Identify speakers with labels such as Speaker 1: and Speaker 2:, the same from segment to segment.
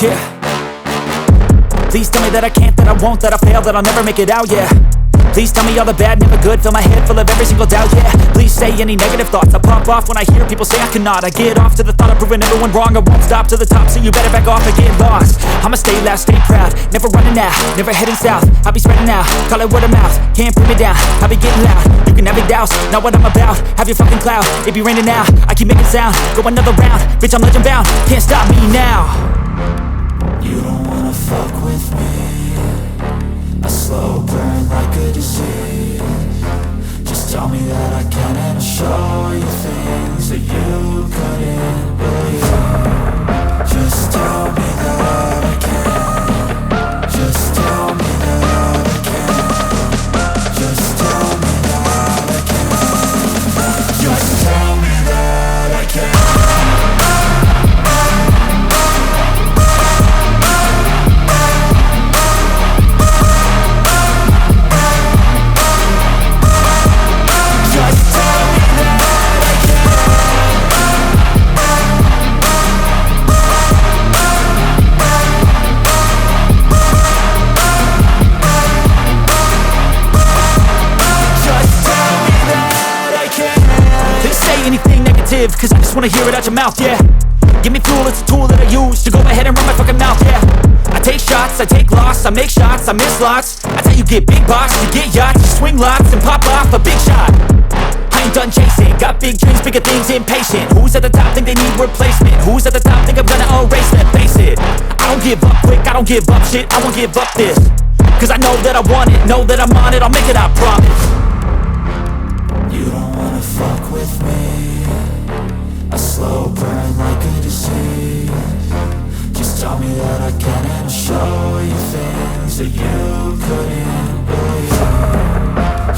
Speaker 1: yeah. Please tell me that I can't, that I won't, that I fail, that I'll never make it out, yeah. Please tell me all the bad, never good, fill my head full of every single doubt, yeah. Please say any negative thoughts, I pop off when I hear people say I cannot. I get off to the thought of proving everyone wrong, I won't stop to the top, so you better back off and get lost. I'ma stay loud, stay proud, never running out, never heading south. I'll be spreading out, call it word of mouth, can't put me down, I'll be getting loud. You can have your doubts, not what I'm about, have your fucking clout, it be raining now, I keep making sound, go another round, bitch I'm legend bound, can't stop me now. You don't wanna fuck with me, a slow burn like a disease. Just tell me that I can and I'll show you things that you couldn't believe. Just tell me that I can. Just tell me that I can. Just tell me that I can. Just tell me that I can. Cause I just wanna hear it out your mouth, yeah. Give me fuel, it's a tool that I use to go ahead and run my fucking mouth, yeah. I take shots, I take loss, I make shots, I miss lots. That's how you get big box, you get yachts, you swing lots and pop off a big shot. I ain't done chasing, got big dreams, bigger things, impatient. Who's at the top think they need replacement? Who's at the top think I'm gonna erase them? Face it, I don't give up quick, I don't give up shit, I won't give up this. Cause I know that I want it, know that I'm on it, I'll make it, I promise. You don't wanna fuck with me, a slow burn like a disease. Just tell me that I can and I'll show you things that you couldn't believe.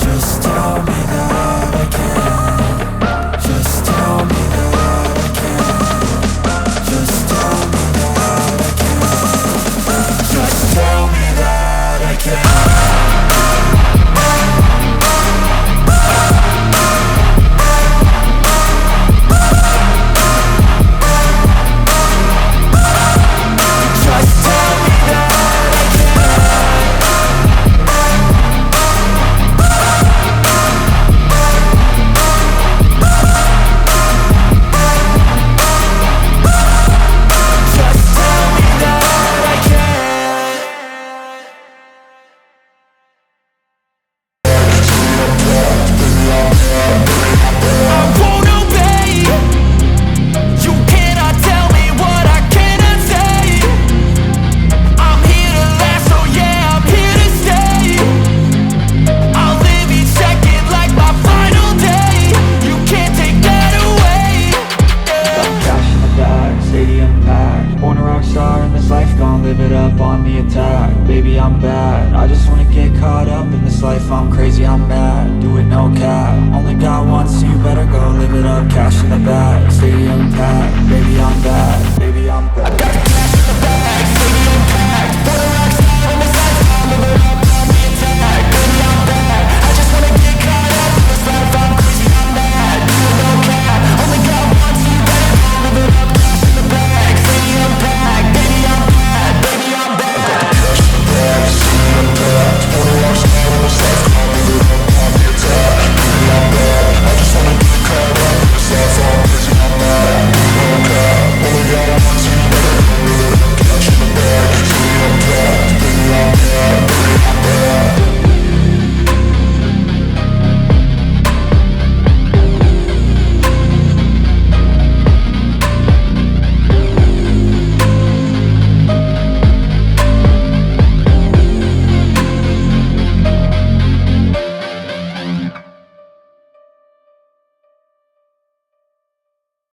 Speaker 1: Just tell me that I can. Just tell me that I can. Just tell me that I can. Just tell me that I can. Only got one, so you better go live it up. Cash in the bag, stadium packed.